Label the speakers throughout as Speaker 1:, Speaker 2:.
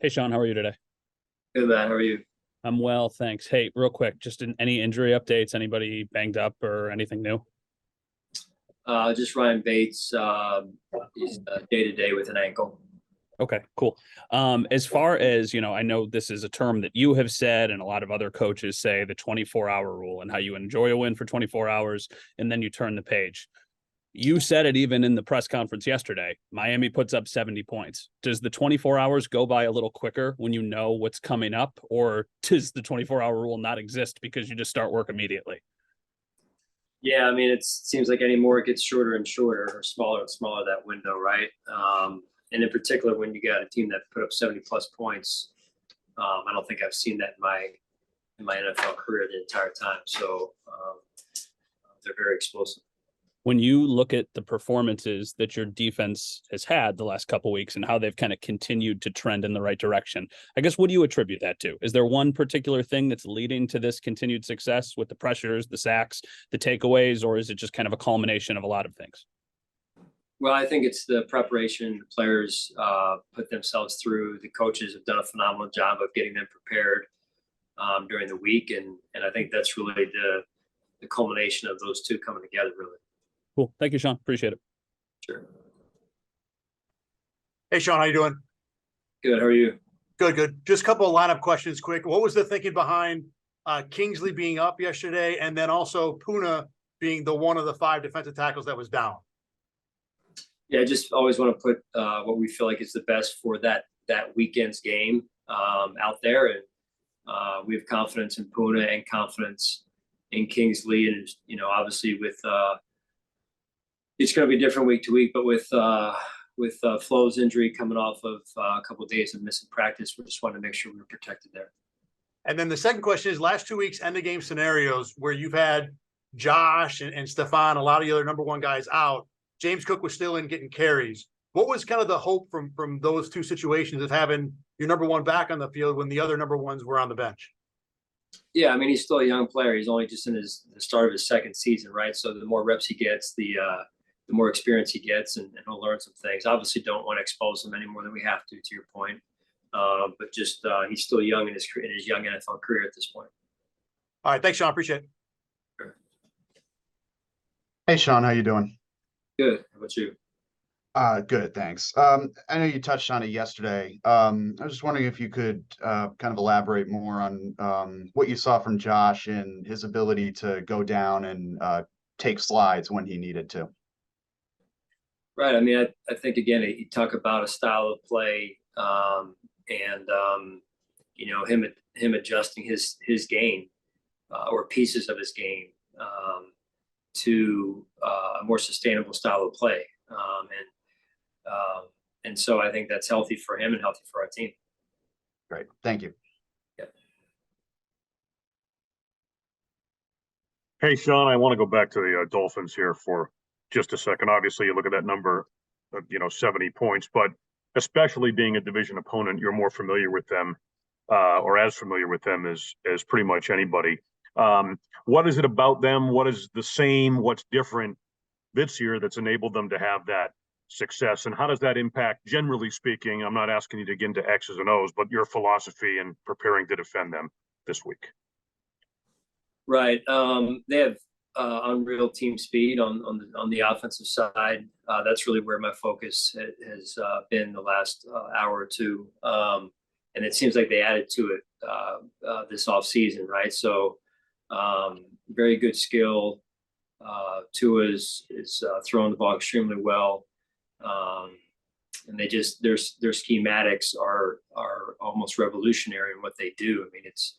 Speaker 1: Hey, Sean, how are you today?
Speaker 2: Good, man. How are you?
Speaker 1: I'm well, thanks. Hey, real quick, just any injury updates? Anybody banged up or anything new?
Speaker 2: Just Ryan Bates. He's day to day with an ankle.
Speaker 1: Okay, cool. As far as, I know this is a term that you have said and a lot of other coaches say, the 24-hour rule, and how you enjoy a win for 24 hours and then you turn the page. You said it even in the press conference yesterday. Miami puts up 70 points. Does the 24 hours go by a little quicker when you know what's coming up, or does the 24-hour rule not exist because you just start work immediately?
Speaker 2: Yeah, I mean, it seems like anymore it gets shorter and shorter, or smaller and smaller that window, right? And in particular, when you got a team that put up 70+ points, I don't think I've seen that in my NFL career the entire time. So they're very explosive.
Speaker 1: When you look at the performances that your defense has had the last couple of weeks and how they've kind of continued to trend in the right direction, I guess, what do you attribute that to? Is there one particular thing that's leading to this continued success with the pressures, the sacks, the takeaways, or is it just kind of a culmination of a lot of things?
Speaker 2: Well, I think it's the preparation the players put themselves through. The coaches have done a phenomenal job of getting them prepared during the week, and I think that's really the culmination of those two coming together, really.
Speaker 1: Cool. Thank you, Sean. Appreciate it.
Speaker 2: Sure.
Speaker 3: Hey, Sean, how you doing?
Speaker 2: Good. How are you?
Speaker 3: Good, good. Just a couple of lineup questions quick. What was the thinking behind Kingsley being up yesterday, and then also Puna being the one of the 5 defensive tackles that was down?
Speaker 2: Yeah, I just always want to put what we feel like is the best for that weekend's game out there, and we have confidence in Puna and confidence in Kingsley, and obviously with it's going to be different week to week, but with Flo's injury coming off of a couple of days of missing practice, we just wanted to make sure we were protected there.
Speaker 3: And then the second question is, last 2 weeks end of game scenarios where you've had Josh and Stefan, a lot of the other number one guys out. James Cook was still in getting carries. What was kind of the hope from those two situations of having your number one back on the field when the other number ones were on the bench?
Speaker 2: Yeah, I mean, he's still a young player. He's only just in the start of his second season, right? So the more reps he gets, the more experience he gets, and he'll learn some things. Obviously, don't want to expose him any more than we have to your point. But just he's still young in his young NFL career at this point.
Speaker 3: All right, thanks, Sean. Appreciate it.
Speaker 2: Sure.
Speaker 4: Hey, Sean, how you doing?
Speaker 2: Good. How about you?
Speaker 4: Good, thanks. I know you touched on it yesterday. I was just wondering if you could kind of elaborate more on what you saw from Josh and his ability to go down and take slides when he needed to.
Speaker 2: Right. I mean, I think, again, you talk about a style of play and him adjusting his game or pieces of his game to a more sustainable style of play. And so I think that's healthy for him and healthy for our team.
Speaker 4: Great. Thank you.
Speaker 2: Yeah.
Speaker 5: Hey, Sean, I want to go back to the Dolphins here for just a second. Obviously, you look at that number, 70 points, but especially being a division opponent, you're more familiar with them or as familiar with them as pretty much anybody. What is it about them? What is the same? What's different this year that's enabled them to have that success? And how does that impact, generally speaking? I'm not asking you to get into X's and O's, but your philosophy in preparing to defend them this week.
Speaker 2: Right. They have unreal team speed on the offensive side. That's really where my focus has been the last hour or two. And it seems like they added to it this offseason, right? So very good skill. Tua is throwing the ball extremely well. And their schematics are almost revolutionary in what they do. I mean, it's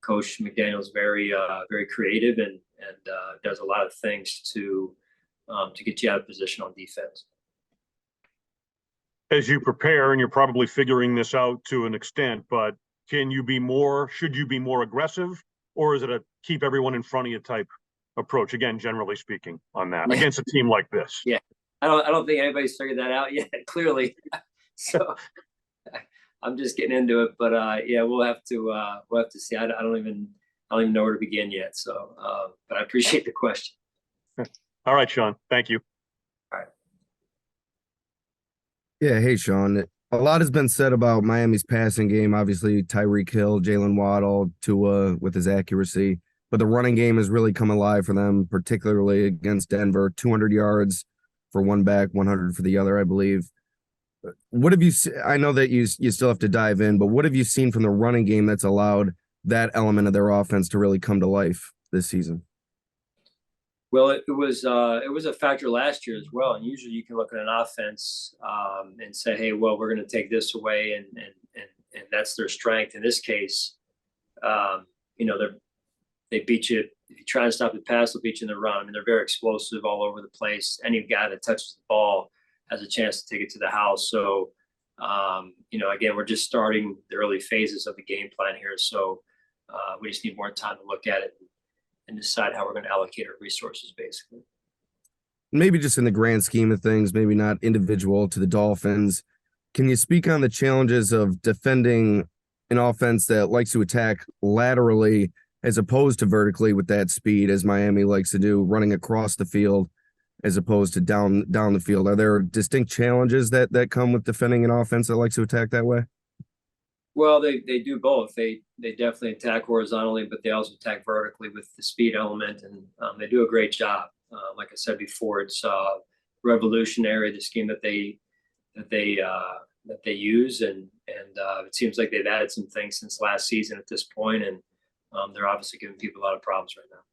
Speaker 2: Coach McDaniel's very creative and does a lot of things to get you out of position on defense.
Speaker 5: As you prepare, and you're probably figuring this out to an extent, but should you be more aggressive, or is it a keep everyone in front of you type approach? Again, generally speaking, on that against a team like this.
Speaker 2: Yeah, I don't think anybody's figured that out yet, clearly. So I'm just getting into it, but yeah, we'll have to see. I don't even know where to begin yet. So, but I appreciate the question.
Speaker 5: All right, Sean. Thank you.
Speaker 2: All right.
Speaker 6: Yeah, hey Sean. A lot has been said about Miami's passing game. Obviously, Tyreek Hill, Jalen Waddle, Tua with his accuracy, but the running game has really come alive for them, particularly against Denver. 200 yards for one back, 100 for the other, I believe. What have you? I know that you still have to dive in, but what have you seen from the running game that's allowed that element of their offense to really come to life this season?
Speaker 2: Well, it was a factor last year as well. And usually you can look at an offense and say, hey, well, we're going to take this away, and that's their strength. In this case, they beat you. If you try to stop the pass, they'll beat you in the run. I mean, they're very explosive all over the place. Any guy that touches the ball has a chance to take it to the house. So, again, we're just starting the early phases of the game plan here. So we just need more time to look at it and decide how we're going to allocate our resources, basically.
Speaker 6: Maybe just in the grand scheme of things, maybe not individual to the Dolphins. Can you speak on the challenges of defending an offense that likes to attack laterally as opposed to vertically with that speed, as Miami likes to do, running across the field as opposed to down the field? Are there distinct challenges that come with defending an offense that likes to attack that way?
Speaker 2: Well, they do both. They definitely attack horizontally, but they also attack vertically with the speed element, and they do a great job. Like I said before, it's revolutionary, the scheme that they use, and it seems like they've added some things since last season at this point, and they're obviously giving people a lot of problems right now.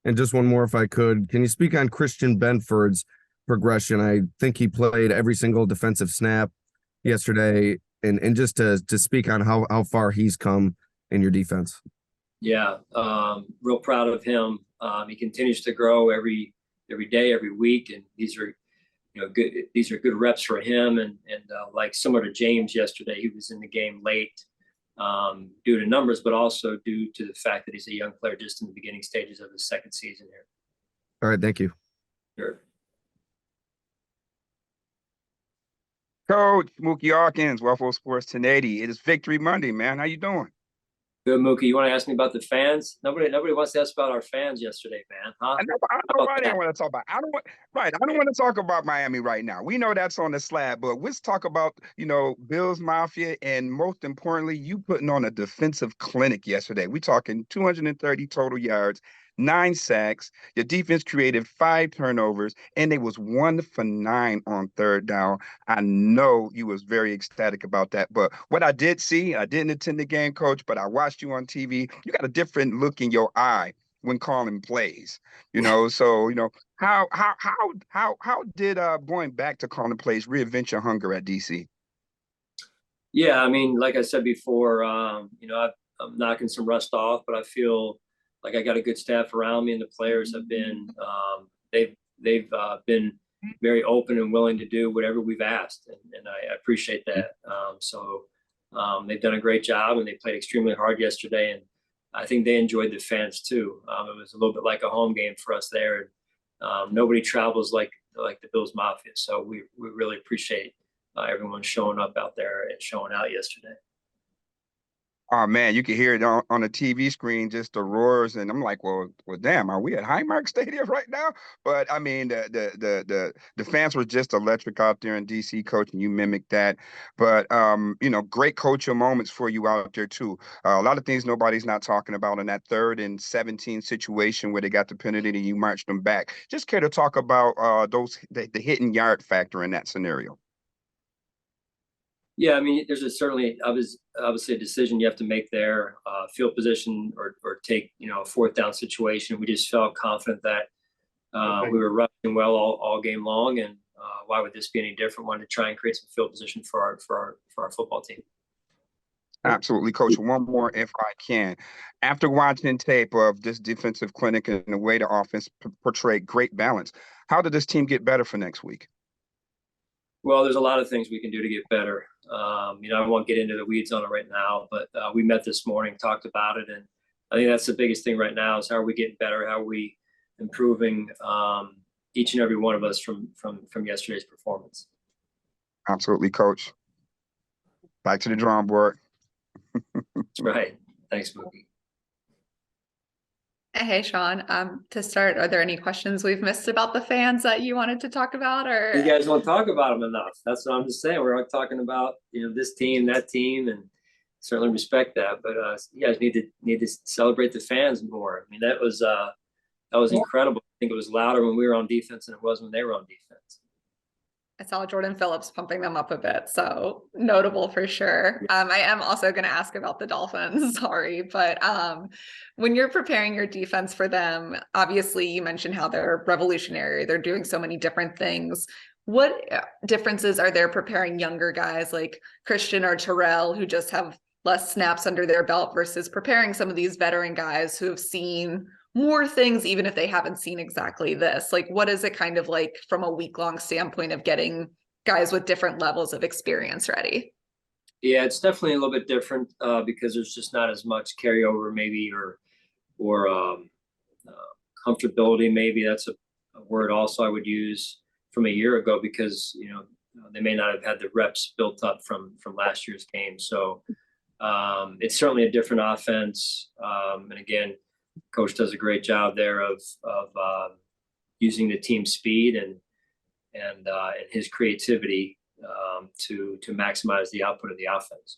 Speaker 2: And
Speaker 6: just one more, if I could, can you speak on Christian Benford's progression? I think he played every single defensive snap yesterday. And just to speak on how far he's come in your defense.
Speaker 2: Yeah, real proud of him. He continues to grow every day, every week, and these are good. These are good reps for him. And like similar to James yesterday, he was in the game late due to numbers, but also due to the fact that he's a young player just in the beginning stages of his second season here.
Speaker 6: All right, thank you.
Speaker 2: Sure.
Speaker 7: Coach Mookie Hawkins, Waffle Sports 1080. It is Victory Monday, man. How you doing?
Speaker 2: Good, Mookie. You want to ask me about the fans? Nobody wants to ask about our fans yesterday, man. Huh?
Speaker 7: I know why they want to talk about. I don't want to talk about Miami right now. We know that's on the slab, but let's talk about Bills Mafia, and most importantly, you putting on a defensive clinic yesterday. We talking 230 total yards, 9 sacks. Your defense created 5 turnovers, and they was 1 for 9 on third down. I know you was very ecstatic about that. But what I did see, I didn't attend the game, Coach, but I watched you on TV. You got a different look in your eye when calling plays. So how did going back to calling plays reinvent your hunger at DC?
Speaker 2: Yeah, I mean, like I said before, I'm knocking some rust off, but I feel like I got a good staff around me, and the players have been they've been very open and willing to do whatever we've asked, and I appreciate that. They've done a great job, and they played extremely hard yesterday, and I think they enjoyed the fans too. It was a little bit like a home game for us there, and nobody travels like the Bills Mafia, so we really appreciate everyone showing up out there and showing out yesterday.
Speaker 7: Oh man, you can hear it on the TV screen, just the roars, and I'm like, well, damn, are we at Highmark Stadium right now? But I mean, the fans were just electric out there in DC, Coach, and you mimicked that. But great coaching moments for you out there too. A lot of things nobody's not talking about in that 3rd and 17 situation where they got the penalty and you marched them back. Just care to talk about the hitting yard factor in that scenario?
Speaker 2: Yeah, I mean, there's certainly obviously a decision you have to make there, field position or take a 4th down situation. We just felt confident that we were rushing well all game long, and why would this be any different? Wanted to try and create some field position for our football team.
Speaker 7: Absolutely, Coach. One more, if I can. After watching tape of this defensive clinic and the way the offense portrayed great balance, how did this team get better for next week?
Speaker 2: Well, there's a lot of things we can do to get better. I won't get into the weeds on it right now, but we met this morning, talked about it, and I think that's the biggest thing right now is how are we getting better? How are we improving each and every one of us from yesterday's performance?
Speaker 7: Absolutely, Coach. Back to the drawing board.
Speaker 2: That's right. Thanks, Mookie.
Speaker 8: Hey, Sean. To start, are there any questions we've missed about the fans that you wanted to talk about, or
Speaker 2: You guys don't talk about them enough. That's what I'm just saying. We're all talking about, this team, that team, and certainly respect that. But you guys need to celebrate the fans more. I mean, that was incredible. I think it was louder when we were on defense than it was when they were on defense.
Speaker 8: I saw Jordan Phillips pumping them up a bit, so notable for sure. I am also going to ask about the Dolphins, sorry, but when you're preparing your defense for them, obviously you mentioned how they're revolutionary, they're doing so many different things. What differences are there preparing younger guys like Christian or Terrell who just have less snaps under their belt versus preparing some of these veteran guys who have seen more things, even if they haven't seen exactly this? Like, what is it kind of like from a week-long standpoint of getting guys with different levels of experience ready?
Speaker 2: Yeah, it's definitely a little bit different because there's just not as much carryover, maybe, or comfortability. Maybe that's a word also I would use from a year ago because they may not have had the reps built up from last year's game. So it's certainly a different offense, and again, Coach does a great job there of using the team speed and his creativity to maximize the output of the offense.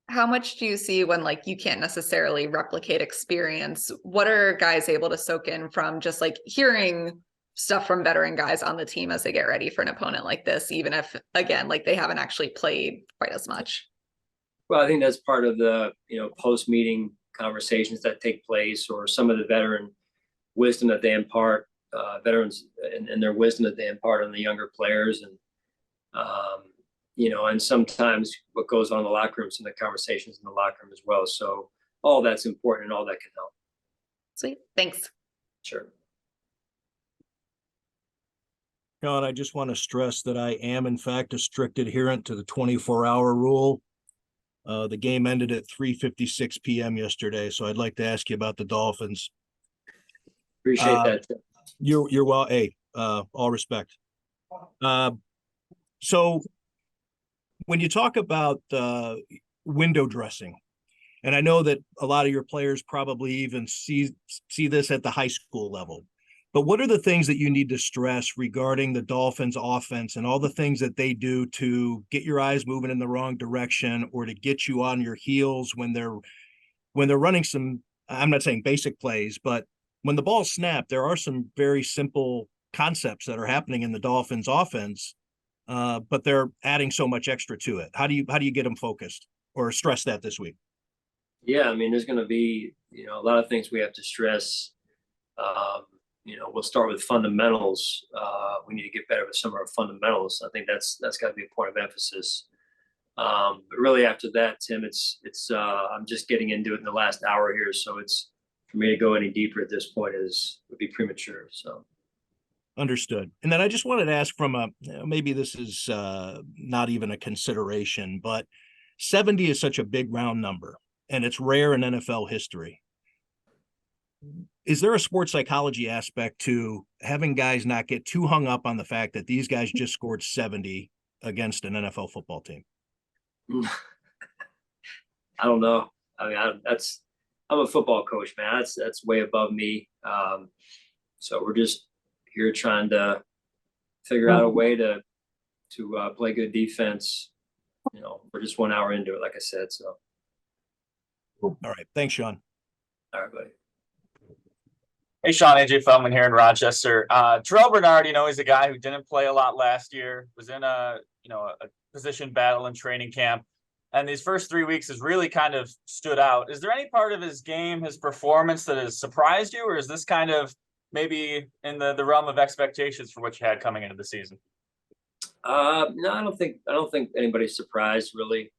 Speaker 8: How much do you see when you can't necessarily replicate experience? What are guys able to soak in from just hearing stuff from veteran guys on the team as they get ready for an opponent like this, even if again they haven't actually played quite as much?
Speaker 2: Well, I think that's part of the post-meeting conversations that take place, or some of the veteran wisdom that they impart, veterans and their wisdom that they impart on the younger players, and and sometimes what goes on in the locker room, some of the conversations in the locker room as well. So all that's important and all that can help.
Speaker 8: Sweet, thanks.
Speaker 2: Sure.
Speaker 9: Sean, I just want to stress that I am in fact a strict adherent to the 24-hour rule. The game ended at 3:56 p.m. yesterday, so I'd like to ask you about the Dolphins.
Speaker 2: Appreciate that.
Speaker 9: You're well. Hey, all respect. So when you talk about window dressing, and I know that a lot of your players probably even see this at the high school level, but what are the things that you need to stress regarding the Dolphins offense and all the things that they do to get your eyes moving in the wrong direction, or to get you on your heels when they're running some, I'm not saying basic plays, but when the ball snapped, there are some very simple concepts that are happening in the Dolphins offense, but they're adding so much extra to it. How do you get them focused or stress that this week?
Speaker 2: Yeah, I mean, there's going to be a lot of things we have to stress. We'll start with fundamentals. We need to get better with some of our fundamentals. I think that's got to be a point of emphasis. But really, after that, Tim, it's I'm just getting into it in the last hour here, so it's for me to go any deeper at this point would be premature. So.
Speaker 9: Understood. And then I just wanted to ask from maybe this is not even a consideration, but 70 is such a big round number, and it's rare in NFL history. Is there a sports psychology aspect to having guys not get too hung up on the fact that these guys just scored 70 against an NFL football team?
Speaker 2: I don't know. I mean, I'm a football coach, man. That's way above me. So we're just here trying to figure out a way to play good defense. We're just 1 hour into it, like I said. So.
Speaker 9: All right. Thanks, Sean.
Speaker 2: All right, buddy.
Speaker 10: Hey, Sean, AJ Feldman here in Rochester. Terrell Bernard, he's a guy who didn't play a lot last year, was in a position battle in training camp, and these first 3 weeks has really kind of stood out. Is there any part of his game, his performance, that has surprised you, or is this kind of maybe in the realm of expectations for what you had coming into the season?
Speaker 2: No, I don't think anybody's surprised really.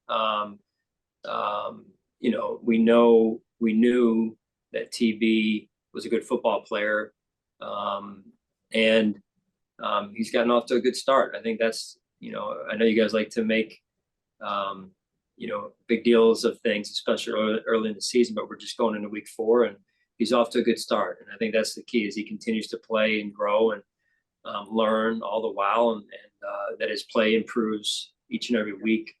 Speaker 2: We knew that TB was a good football player, and he's gotten off to a good start. I think that's I know you guys like to make big deals of things, especially early in the season, but we're just going into week 4 and he's off to a good start. And I think that's the key, is he continues to play and grow and learn all the while, and that his play improves each and every week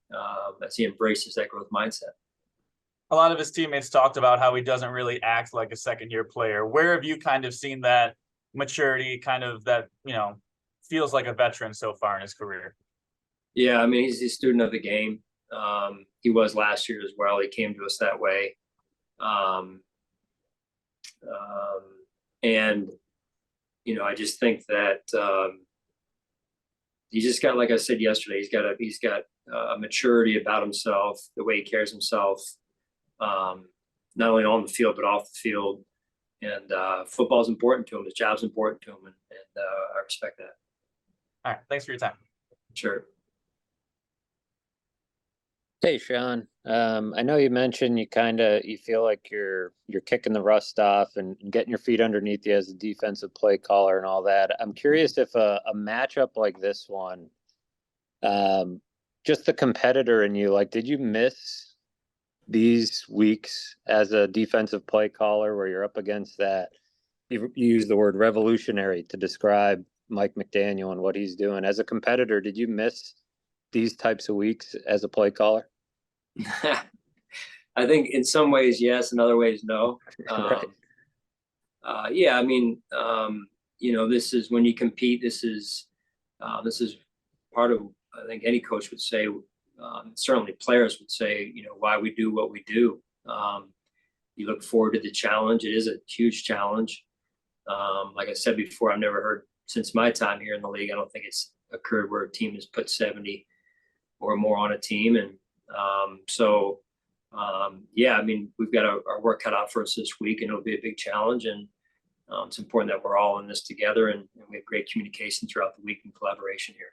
Speaker 2: as he embraces that growth mindset.
Speaker 10: a lot of his teammates talked about how he doesn't really act like a second-year player. Where have you kind of seen that maturity, kind of that, feels like a veteran so far in his career?
Speaker 2: Yeah, I mean, he's a student of the game. He was last year as well. He came to us that way. And, I just think that he just got, like I said yesterday, he's got a maturity about himself, the way he carries himself, not only on the field, but off the field. And football is important to him. His job's important to him. And I respect that.
Speaker 10: All right. Thanks for your time.
Speaker 2: Sure.
Speaker 11: Hey, Sean. I know you mentioned you feel like you're kicking the rust off and getting your feet underneath you as a defensive play caller and all that. I'm curious if a matchup like this one, just the competitor in you, like, did you miss these weeks as a defensive play caller where you're up against that? You use the word revolutionary to describe Mike McDaniel and what he's doing. As a competitor, did you miss these types of weeks as a play caller?
Speaker 2: I think in some ways, yes. In other ways, no.
Speaker 11: Right.
Speaker 2: Yeah, I mean, this is when you compete, this is part of, I think any coach would say, certainly players would say, why we do what we do. You look forward to the challenge. It is a huge challenge. Like I said before, I've never heard since my time here in the league, I don't think it's occurred where a team has put 70 or more on a team. And yeah, I mean, we've got our work cut out for us this week, and it'll be a big challenge. And it's important that we're all in this together, and we have great communication throughout the week and collaboration here.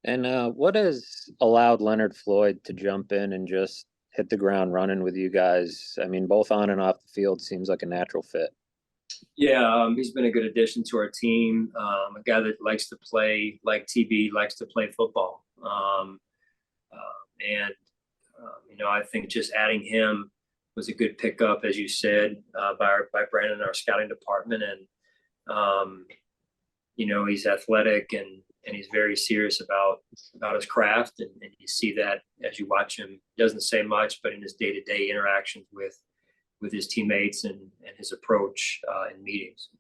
Speaker 11: And what has allowed Leonard Floyd to jump in and just hit the ground running with you guys? I mean, both on and off the field seems like a natural fit.
Speaker 2: Yeah, he's been a good addition to our team. A guy that likes to play, like TB, likes to play football. I think just adding him was a good pickup, as you said, by Brandon and our scouting department. And he's athletic and he's very serious about his craft. And you see that as you watch him. He doesn't say much, but in his day-to-day interactions with his teammates and his approach in meetings.